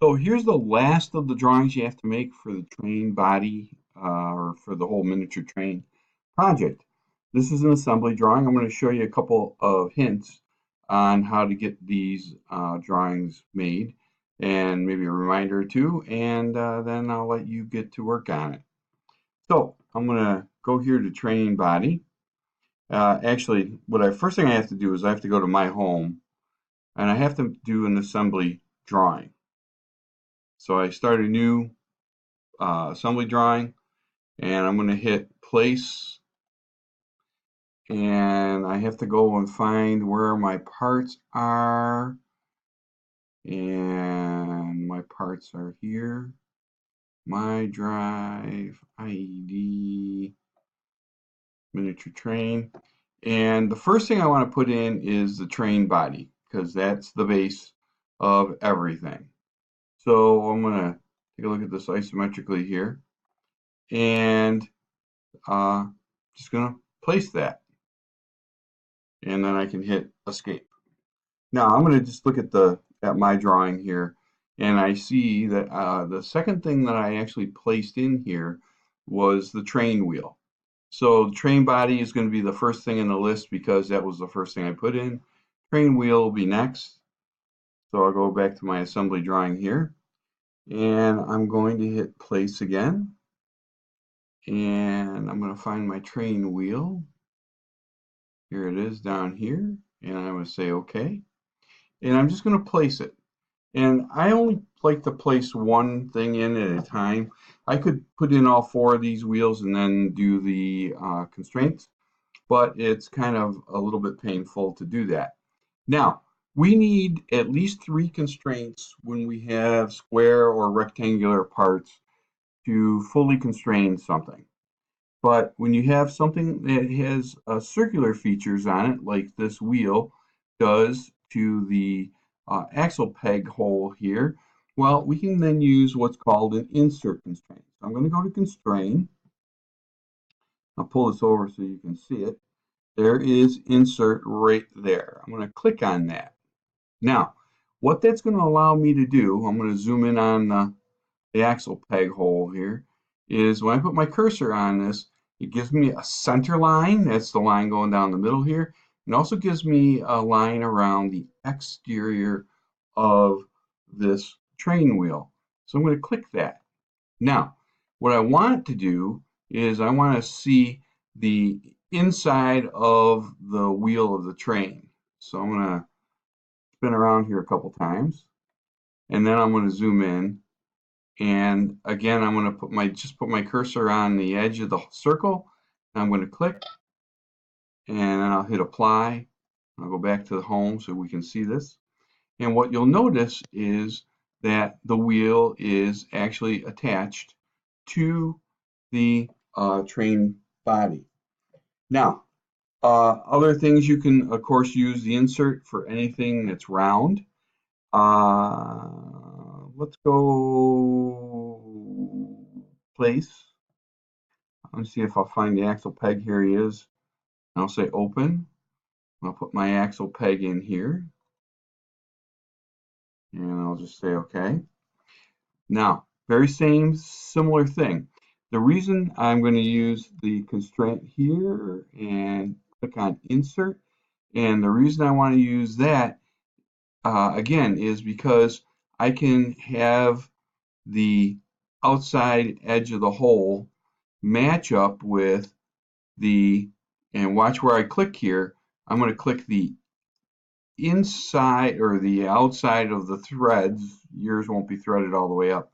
So here's the last of the drawings you have to make for the train body or for the whole miniature train project. This is an assembly drawing. I'm going to show you a couple of hints on how to get these drawings made and maybe a reminder or two, and then I'll let you get to work on it. So I'm going to go here to train body. Actually, first thing I have to do is I have to go to my home and I have to do an assembly drawing. So I start a new assembly drawing, and I'm going to hit place, and I have to go and find where my parts are, and my parts are here. My drive, IED, miniature train, and the first thing I want to put in is the train body because that's the base of everything. So I'm going to take a look at this isometrically here, and just going to place that, and then I can hit escape. Now I'm going to just look at my drawing here, and I see that the second thing that I actually placed in here was the train wheel. So the train body is going to be the first thing in the list because that was the first thing I put in. Train wheel will be next. So I'll go back to my assembly drawing here, and I'm going to hit place again, and I'm going to find my train wheel. Here it is down here, and I'm going to say OK. And I'm just going to place it. And I only like to place one thing in at a time. I could put in all four of these wheels and then do the constraints, but it's kind of a little bit painful to do that. Now, we need at least 3 constraints when we have square or rectangular parts to fully constrain something. But when you have something that has circular features on it, like this wheel does to the axle peg hole here, well, we can then use what's called an insert constraint. So I'm going to go to constrain. I'll pull this over so you can see it. There is insert right there. I'm going to click on that. Now, what that's going to allow me to do, I'm going to zoom in on the axle peg hole here, is when I put my cursor on this, it gives me a center line. That's the line going down the middle here. It also gives me a line around the exterior of this train wheel. So I'm going to click that. Now, what I want to do is I want to see the inside of the wheel of the train. So I'm going to spin around here a couple times, and then I'm going to zoom in. And again, I'm going to just put my cursor on the edge of the circle. I'm going to click, and then I'll hit apply. I'll go back to the home so we can see this. And what you'll notice is that the wheel is actually attached to the train body. Now, other things you can, of course, use the insert for anything that's round. Let's go place. Let's see if I'll find the axle peg. Here he is. I'll say open. I'll put my axle peg in here. And I'll just say OK. Now, very similar thing. The reason I'm going to use the constraint here and click on insert, and the reason I want to use that again is because I can have the outside edge of the hole match up with and watch where I click here, I'm going to click the inside or the outside of the threads. Yours won't be threaded all the way up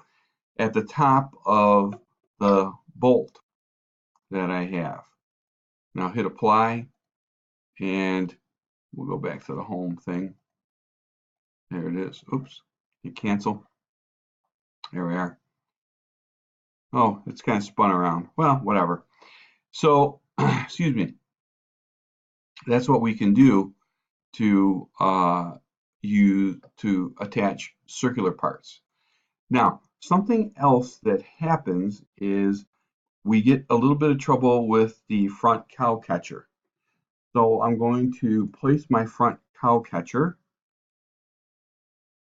at the top of the bolt that I have. Now hit apply, and we'll go back to the home thing. There it is. Oops, hit cancel. There we are. Oh, it's kind of spun around. Well, whatever. So, excuse me. That's what we can do to attach circular parts. Now, something else that happens is we get a little bit of trouble with the front cow catcher. So I'm going to place my front cow catcher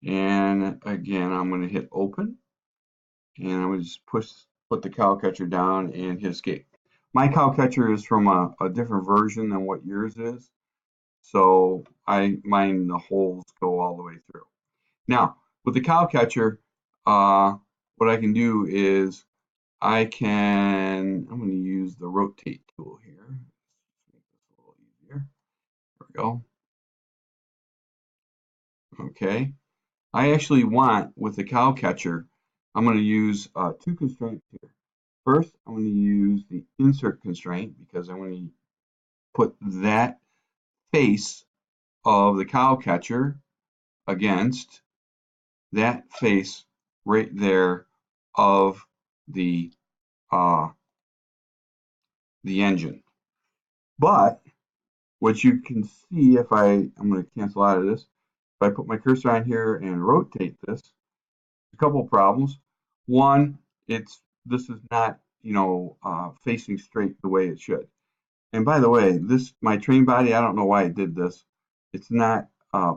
And again, I'm going to hit open, and I'm going to just put the cow catcher down and hit escape. My cow catcher is from a different version than what yours is, so mine the holes go all the way through. Now with the cow catcher, what I can do is I'm going to use the rotate tool here. Let's make this a little easier. There we go. Okay. I actually want, with the cow catcher, I'm going to use two constraints here. First, I'm going to use the insert constraint because I want to put that face of the cow catcher against that face right there of the engine. But what you can see, I'm going to cancel out of this. If I put my cursor on here and rotate this, a couple of problems. One, this is not facing straight the way it should. And by the way, my train body, I don't know why it did this. It's not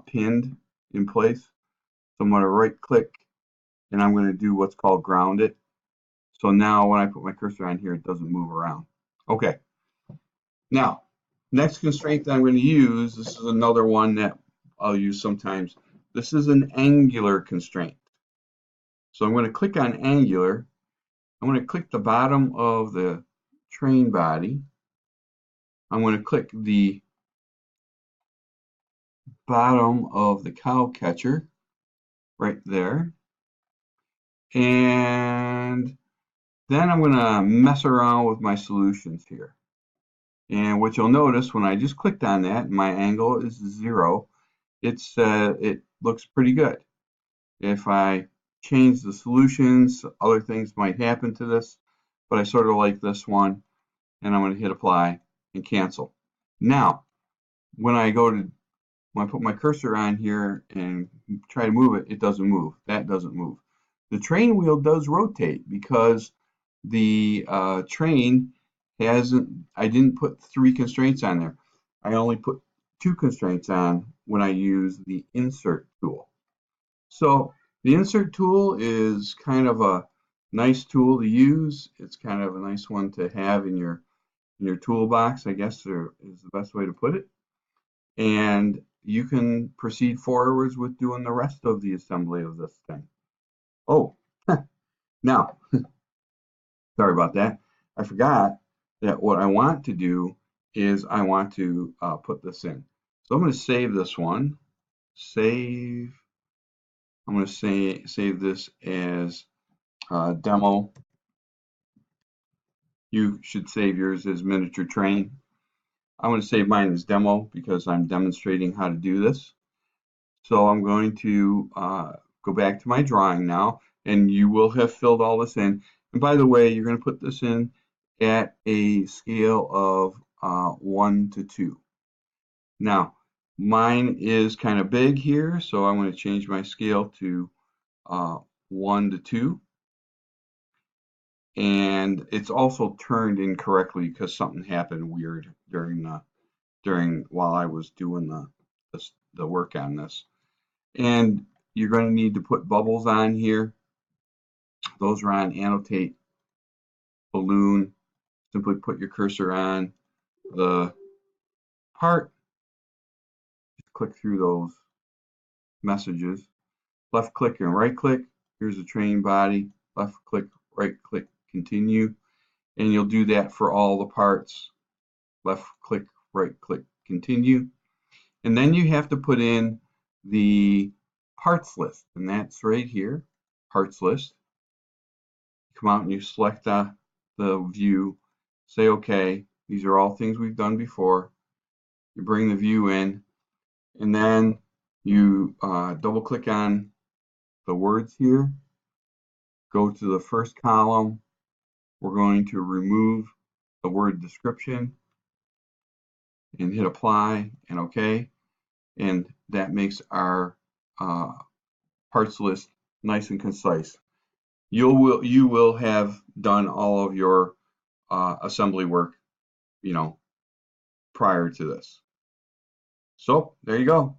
pinned in place. So I'm going to right click and I'm going to do what's called ground it. So now when I put my cursor on here, it doesn't move around. Okay. Now, next constraint that I'm going to use, this is another one that I'll use sometimes. This is an angular constraint. So I'm going to click on angular. I'm going to click the bottom of the train body. I'm going to click the bottom of the cow catcher right there. And then I'm going to mess around with my solutions here. And what you'll notice when I just clicked on that, my angle is 0. It looks pretty good. If I change the solutions, other things might happen to this, but I sort of like this one, and I'm going to hit apply and cancel. Now, when I put my cursor on here and try to move it, it doesn't move. That doesn't move. The train wheel does rotate because the train I didn't put 3 constraints on there. I only put 2 constraints on when I use the insert tool. So the insert tool is kind of a nice tool to use. It's kind of a nice one to have in your toolbox, I guess is the best way to put it. And you can proceed forwards with doing the rest of the assembly of this thing. Oh, now, sorry about that. I forgot that what I want to do is I want to put this in. So I'm going to save this one. Save. I'm going to save this as demo. You should save yours as miniature train. I'm going to save mine as demo because I'm demonstrating how to do this. So I'm going to go back to my drawing now, and you will have filled all this in. And by the way, you're going to put this in at a scale of 1 to 2. Now, mine is kind of big here, so I'm going to change my scale to 1 to 2. And it's also turned incorrectly because something happened weird while I was doing the work on this. And you're going to need to put bubbles on here. Those are on annotate balloon. Simply put your cursor on the part. Just click through those messages. Left click and right click. Here's the train body. Left click, right click, continue. And you'll do that for all the parts. Left click, right click, continue. And then you have to put in the parts list, and that's right here, parts list. Come out and you select the view, say okay, these are all things we've done before. You bring the view in, and then you double click on the words here, go to the first column. We're going to remove the word description and hit apply and okay, and that makes our parts list nice and concise. You will have done all of your assembly work, prior to this. So there you go.